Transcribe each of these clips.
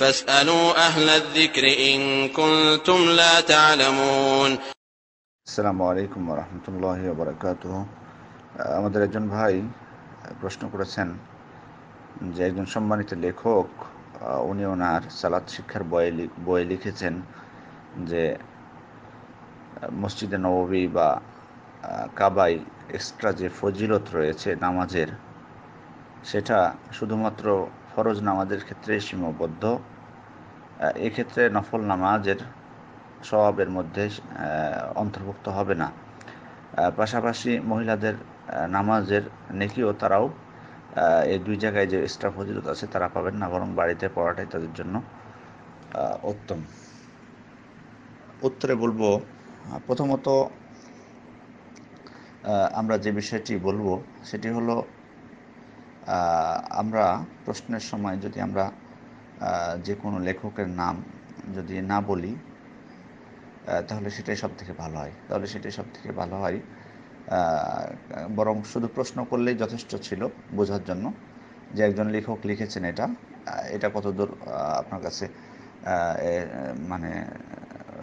فاسألوا أهل الذكر إن كنتم لا تعلمون. আসসালামু আলাইকুম ওয়া রাহমাতুল্লাহি ওয়া বারাকাতুহু। আমাদের একজন ভাই প্রশ্ন করেছেন যে একজন সম্মানিত লেখক উনি ওনার সালাত শিক্ষার বইয়ে লিখেছেন যে মসজিদে নববী বা কাবায় এক্সট্রা যে ফজিলত রয়েছে নামাজের, সেটা শুধুমাত্র ফরজ নামাজের ক্ষেত্রে সীমাবদ্ধ। এক্ষেত্রে নফল নামাজের সওয়াবের মধ্যে অন্তর্ভুক্ত হবে না। পাশাপাশি মহিলাদের নামাজের নেকিও তারাও এই দুই জায়গায় যে এক্সট্রা ফজিলত আছে তারা পাবেন না, বরং বাড়িতে পড়াটাই তাদের জন্য উত্তম। উত্তরে বলবো, প্রথমত আমরা যে বিষয়টি বলবো সেটি হলো, আমরা প্রশ্নের সময় যদি আমরা যে কোনো লেখকের নাম যদি না বলি তাহলে সেটাই সব থেকে ভালো হয়। বরং শুধু প্রশ্ন করলেই যথেষ্ট ছিল বোঝার জন্য যে একজন লেখক লিখেছেন এটা কতদূর আপনার কাছে মানে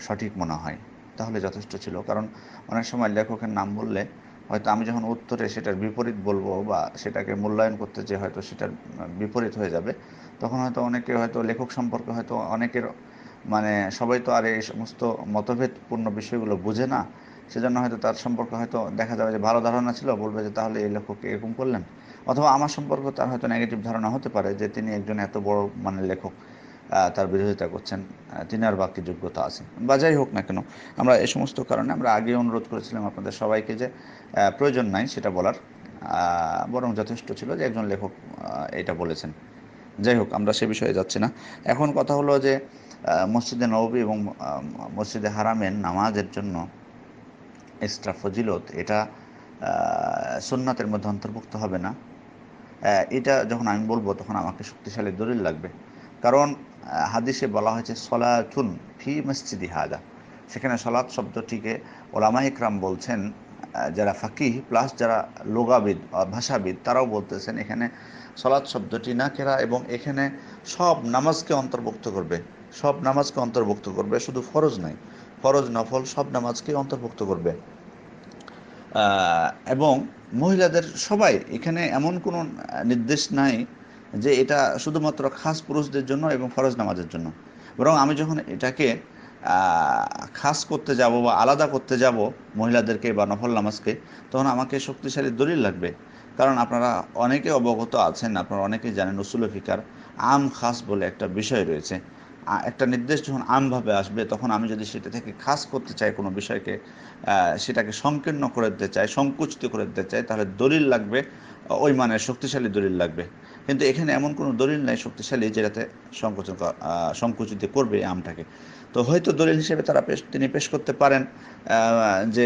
সঠিক মনে হয়, তাহলে যথেষ্ট ছিল। কারণ অনেক সময় লেখকের নাম বললে হয়তো আমি যখন উত্তরে সেটার বিপরীত বলবো বা সেটাকে মূল্যায়ন করতে যে হয়তো সেটার বিপরীত হয়ে যাবে, তখন হয়তো অনেকে হয়তো লেখক সম্পর্কে হয়তো অনেকের মানে সবাই তো আর এই সমস্ত মতভেদপূর্ণ বিষয়গুলো বুঝে না, সেজন্য হয়তো তার সম্পর্কে হয়তো দেখা যাবে যে ভালো ধারণা ছিল, বলবে যে তাহলে এই লেখক এরকম করলেন। অথবা আমার সম্পর্কে তার হয়তো নেগেটিভ ধারণা হতে পারে যে তিনি একজন এত বড় মানের লেখক, তার বিরোধিতা করছেন, তিনি আর বাকি যোগ্যতা আছে বা যাই হোক না কেন। আমরা এই সমস্ত কারণে আমরা আগে অনুরোধ করেছিলাম আপনাদের সবাইকে যে প্রয়োজন নাই সেটা বলার, বরং যথেষ্ট ছিল যে একজন লেখক এটা বলেছেন। যাই হোক, আমরা সে বিষয়ে যাচ্ছি না। এখন কথা হলো যে মসজিদে নববী এবং মসজিদে হারামের নামাজের জন্য এক্সট্রা ফজিলত, এটা সুন্নাতের মধ্যে অন্তর্ভুক্ত হবে না। এটা যখন আমি বলবো তখন আমাকে শক্তিশালী দলিল লাগবে। কারণ হাদিসে বলা হয়েছে সলাতুন ফি মসজিদি হাদা, সেখানে সলাৎ শব্দটিকে ওলামা ইকরাম বলছেন, যারা ফাকিহ প্লাস যারা লোগাবিদ ভাষাবিদ তারাও বলতেছেন এখানে সলাৎ শব্দটি নাকেরা, এবং এখানে সব নামাজকে অন্তর্ভুক্ত করবে, শুধু ফরজ নাই, ফরজ নফল সব নামাজকে অন্তর্ভুক্ত করবে। এবং মহিলাদের সবাই, এখানে এমন কোনো নির্দেশ নাই যে এটা শুধুমাত্র খাস পুরুষদের জন্য এবং ফরজ নামাজের জন্য। বরং আমি যখন এটাকে খাস করতে যাব বা আলাদা করতে যাব মহিলাদেরকে বা নফল নামাজকে, তখন আমাকে শক্তিশালী দলিল লাগবে। কারণ আপনারা অনেকে অবগত আছেন, আপনারা অনেকেই জানেন উসুল ফিকার আম খাস বলে একটা বিষয় রয়েছে। একটা নির্দেশ যখন আমভাবে আসবে, তখন আমি যদি সেটা থেকে খাস করতে চাই কোনো বিষয়কে, সেটাকে সংকীর্ণ করে দিতে চাই, সংকুচিত করে দিতে চাই, তাহলে দলিল লাগবে, ওই মানের শক্তিশালী দলিল লাগবে। কিন্তু এখানে এমন কোনো দলিল নাই শক্তিশালী যেটাতে সংকুচিত করবে এই আমটাকে। তো হয়তো দলিল হিসেবে তিনি পেশ করতে পারেন যে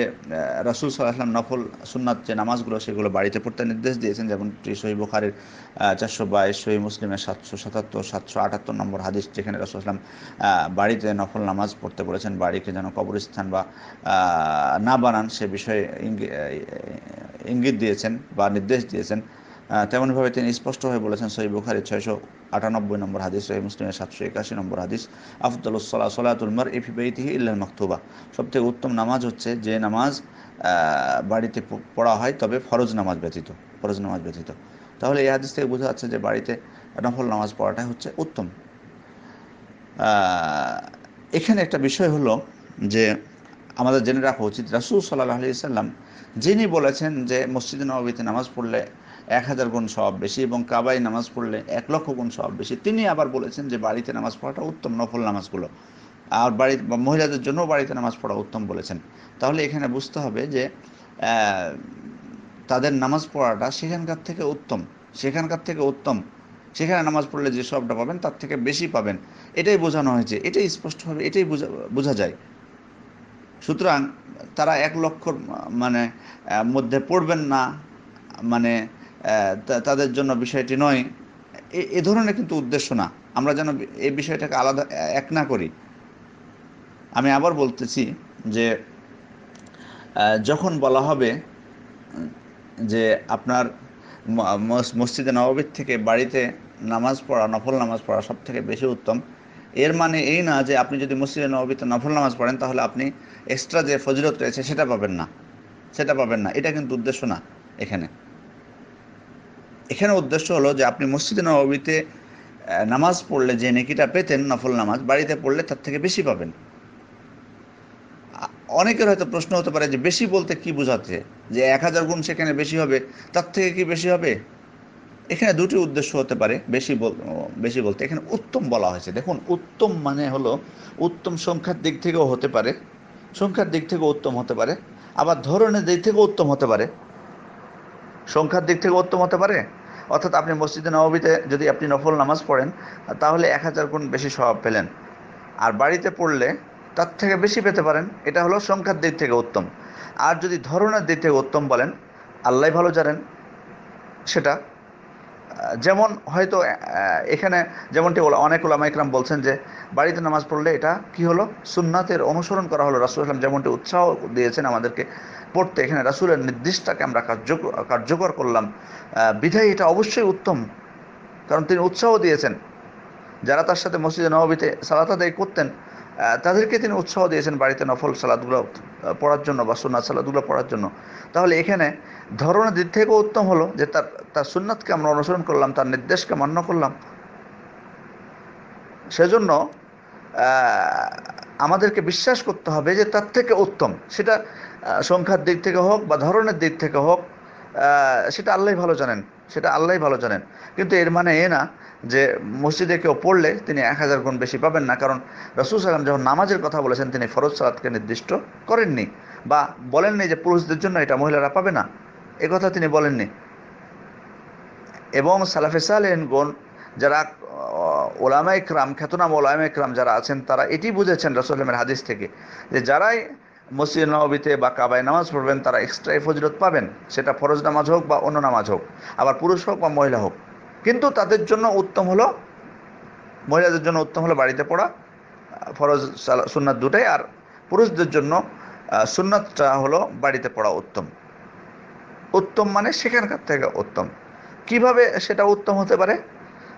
রাসূল সাল্লাল্লাহু আলাইহি ওয়াসাল্লাম নফল সুন্নাত যে নামাজগুলো সেগুলো বাড়িতে পড়তে নির্দেশ দিয়েছেন, যেমন সহিহ বুখারীর 422, সহিহ মুসলিমের 777, 778 নম্বর হাদিস, যেখানে রাসূল সাল্লাল্লাহু আলাইহি ওয়াসাল্লাম বাড়িতে নফল নামাজ পড়তে বলেছেন, বাড়িকে যেন কবরস্থান বা না বানান সে বিষয়ে ইঙ্গিত দিয়েছেন বা নির্দেশ দিয়েছেন। তেমনভাবে তিনি স্পষ্টভাবে বলেছেন সহিহ বুখারীর 698 নম্বর হাদিস, সহিহ মুসলিমের 781 নম্বর হাদিস, আফদালুস সালাতুল মারই ফি বাইতিহি ইল্লাল মাকতুবা, সবথেকে উত্তম নামাজ হচ্ছে যে নামাজ বাড়িতে পড়া হয় তবে ফরজ নামাজ ব্যতীত। তাহলে এই হাদিস থেকে বোঝা যাচ্ছে যে বাড়িতে নফল নামাজ পড়াটাই হচ্ছে উত্তম। এখানে একটা বিষয় হলো যে আমাদের জেনে রাখা উচিত, রাসূল সাল্লাল্লাহু আলাইহি সাল্লাম যিনি বলেছেন যে মসজিদে নববীতে নামাজ পড়লে 1000 গুণ সওয়াব বেশি এবং কাবায় নামাজ পড়লে 1,00,000 গুণ সওয়াব বেশি, তিনি আবার বলেছেন যে বাড়িতে নামাজ পড়াটা উত্তম, নফল নামাজগুলো। আর মহিলাদের জন্য বাড়িতে নামাজ পড়া উত্তম বলেছেন। তাহলে এখানে বুঝতে হবে যে তাদের নামাজ পড়াটা সেখানকার থেকে উত্তম, সেখানে নামাজ পড়লে যে সবটা পাবেন তার থেকে বেশি পাবেন, এটাই বোঝানো হয়েছে, এটাই স্পষ্টভাবে এটাই বোঝা যায়। সুতরাং তারা 1,00,000 মানে মধ্যে পড়বেন না, মানে তাদের জন্য বিষয়টি নয়, এ ধরনের কিন্তু উদ্দেশ্য না। আমরা যেন এই বিষয়টাকে আলাদা এক না করি। আমি আবার বলতেছি যে যখন বলা হবে যে আপনার মসজিদে নববীর থেকে বাড়িতে নামাজ পড়া, নফল নামাজ পড়া সব থেকে বেশি উত্তম, এর মানে এই না যে আপনি যদি মসজিদে নববীতে নফল নামাজ পড়েন তাহলে আপনি এক্সট্রা যে ফজিলত রয়েছে সেটা পাবেন না, সেটা পাবেন না। এটা কিন্তু উদ্দেশ্য না। এখানে এখানে উদ্দেশ্য হলো যে আপনি মসজিদে নববীতে নামাজ পড়লে যে নেকিটা পেতেন নফল নামাজ, বাড়িতে পড়লে তার থেকে বেশি পাবেন। অনেকের হয়তো প্রশ্ন হতে পারে যে বেশি বলতে কি বোঝাচ্ছে, যে 1000 গুণ সেখানে বেশি হবে, তার থেকে কি বেশি হবে? এখানে দুটি উদ্দেশ্য হতে পারে। বেশি বলতে এখানে উত্তম বলা হয়েছে। দেখুন, উত্তম মানে হলো উত্তম সংখ্যার দিক থেকেও হতে পারে, সংখ্যার দিক থেকেও উত্তম হতে পারে, আবার ধরনের দিক থেকেও উত্তম হতে পারে। সংখ্যার দিক থেকে উত্তম হতে পারে, অর্থাৎ আপনি মসজিদে নববীতে যদি আপনি নফল নামাজ পড়েন তাহলে 1000 গুণ বেশি সওয়াব পেলেন, আর বাড়িতে পড়লে তার থেকে বেশি পেতে পারেন। এটা হলো সংখ্যার দিক থেকে উত্তম। আর যদি ধরনের দিক থেকে উত্তম বলেন, আল্লাহ ভালো জানেন সেটা। যেমন হয়তো এখানে যেমনটি অনেক ওলামা ইকরাম বলছেন যে বাড়িতে নামাজ পড়লে এটা কি হলো, সুন্নাতের অনুসরণ করা হলো। রাসূল সাল্লাল্লাহু আলাইহি ওয়াসাল্লাম যেমনটি উৎসাহ দিয়েছেন আমাদেরকে পড়তে, এখানে রাসূলের নির্দেশটাকে আমরা কার্যকর করলাম, বিধায় এটা অবশ্যই উত্তম, কারণ তিনি উৎসাহ দিয়েছেন। যারা তার সাথে মসজিদে নববীতে সালাত আদায় করতেন তাদেরকে তিনি উৎসাহ দিয়েছেন বাড়িতে নফল সালাতগুলো পড়ার জন্য বা সুন্নাত সালাতগুলো পড়ার জন্য। তাহলে এখানে ধরনের দিক থেকেও উত্তম হলো যে তার সুন্নাতকে আমরা অনুসরণ করলাম, তার নির্দেশকে মান্য করলাম। সেজন্য আমাদেরকে বিশ্বাস করতে হবে যে তার থেকে উত্তম, সেটা সংখ্যার দিক থেকে হোক বা ধরনের দিক থেকে হোক, সেটা আল্লাহই ভালো জানেন, সেটা আল্লাহই ভালো জানেন। কিন্তু এর মানে এ না যে মসজিদে কেউ পড়লে তিনি 1000 গুণ বেশি পাবেন না। কারণ রাসূল সাল্লাল্লাহু আলাইহি ওয়াসাল্লাম যখন নামাজের কথা বলেছেন তিনি ফরজ সালাতকে নির্দিষ্ট করেননি, বা বলেননি যে পুরুষদের জন্য এটা মহিলারা পাবে না, এ কথা তিনি বলেননি। এবং সালাফে সালেহিনগণ যারা ওলামা ইকরাম, খ্যাতনাম ওলামা ইকরাম যারা আছেন, তারা এটি বুঝেছেন রাসূল সাল্লাল্লাহু আলাইহি ওয়াসাল্লামের হাদিস থেকে যে যারাই মসজিদ নববীতে বা কাবায় নামাজ পড়বেন তারা এক্সট্রা ফজিলত পাবেন, সেটা ফরজ নামাজ হোক বা অন্য নামাজ হোক, আবার পুরুষ হোক বা মহিলা হোক। কিন্তু তাদের জন্য উত্তম হলো, মহিলাদের জন্য উত্তম হলো বাড়িতে পড়া ফরজ সুন্নাত দুটাই, আর পুরুষদের জন্য সুন্নাতটা হলো বাড়িতে পড়া উত্তম। উত্তম মানে সেখানকার থেকে উত্তম। কিভাবে সেটা উত্তম হতে পারে,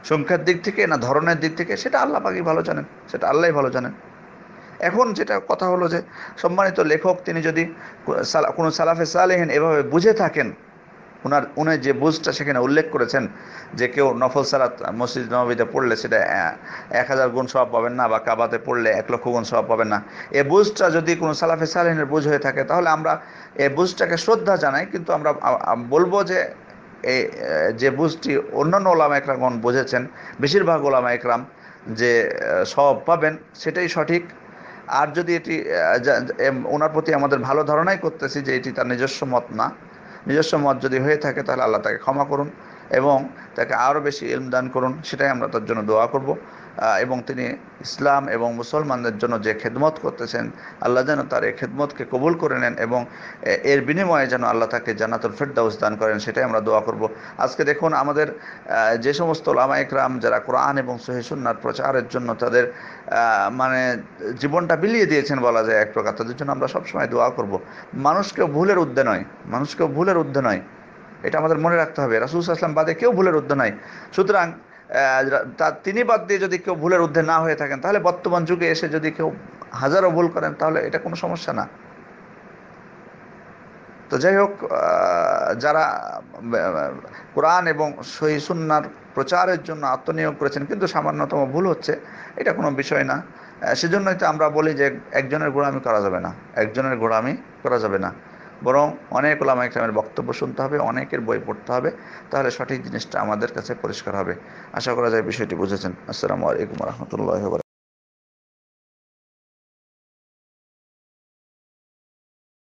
সংখ্যার দিক থেকে না ধরনের দিক থেকে, সেটা আল্লাহ পাকই ভালো জানেন, সেটা আল্লাহই ভালো জানেন। এখন যেটা কথা হলো যে সম্মানিত লেখক তিনি যদি কোনো সালাফে সালেহিন এভাবে বুঝে থাকেন, উনি যে বুঝটা সেখানে উল্লেখ করেছেন যে কেউ নফল সালাত মসজিদ নববীতে পড়লে সেটা 1000 গুণ সওয়াব পাবেন না, বা কাবাতে পড়লে 1,00,000 গুণ সওয়াব পাবেন না, এই বুঝটা যদি কোনো সালাফে সালেহিনের বুঝ হয়ে থাকে তাহলে আমরা এই বুঝটাকে শ্রদ্ধা জানাই। কিন্তু আমরা বলবো যে এই যে বুঝটি অন্যান্য ওলামা একরামগণ বুঝেছেন, বেশিরভাগ ওলামা একরাম যে সওয়াব পাবেন সেটাই সঠিক। আর যদি এটি ওনার প্রতি আমাদের ভালো ধারণাই করতেছি যে এটি তার নিজস্ব মত না, নিজস্ব মত যদি হয়ে থাকে তাহলে আল্লাহ তাকে ক্ষমা করুন এবং তাকে আরও বেশি ইলম দান করুন, সেটাই আমরা তার জন্য দোয়া করব। এবং তিনি ইসলাম এবং মুসলমানদের জন্য যে খেদমত করতেছেন, আল্লাহ যেন তার এই খেদমতকে কবুল করে নেন এবং এর বিনিময়ে যেন আল্লাহ তাকে জান্নাতুল ফেরদাউস দান করেন, সেটাই আমরা দোয়া করব। আজকে দেখুন আমাদের যে সমস্ত ওলামা ইকরাম যারা কোরআন এবং সহিহ সুন্নাহর প্রচারের জন্য তাদের মানে জীবনটা বিলিয়ে দিয়েছেন বলা যায় এক প্রকার, তাদের জন্য আমরা সবসময় দোয়া করব। মানুষকেও ভুলের ঊর্ধ্বে নয়, মানুষকেও ভুলের ঊর্ধ্বে নয়, এটা আমাদের মনে রাখতে হবে। রাসূল সাল্লাল্লাহু আলাইহি ওয়াসাল্লাম বাদে কেউ ভুলের ঊর্ধ্বে নয়। সুতরাং তিনি বাদ দিয়ে যদি কেউ ভুলের ঊর্ধ্বে না হয়ে থাকেন, তাহলে বর্তমান যুগে এসে যদি কেউ হাজারো ভুল করেন তাহলে এটা কোনো সমস্যা না। তো যাই হোক, যারা কোরআন এবং সহিহ সুন্নাহর প্রচারের জন্য আত্মনিয়োগ করেছেন কিন্তু সামান্যতম ভুল হচ্ছে, এটা কোনো বিষয় না। সেজন্যই তো আমরা বলি যে একজনের গোলামি করা যাবে না, একজনের গোলামি করা যাবে না, বরং অনেক ওলামা ইকরামের বক্তব্য শুনতে হবে, অনেকের বই পড়তে হবে, তাহলে সঠিক জিনিসটা আমাদের কাছে পরিষ্কার হবে। আশা করা যায় বিষয়টি বুঝেছেন। আসসালামু আলাইকুম ওয়া রাহমাতুল্লাহি ওয়া বারাকাতুহু।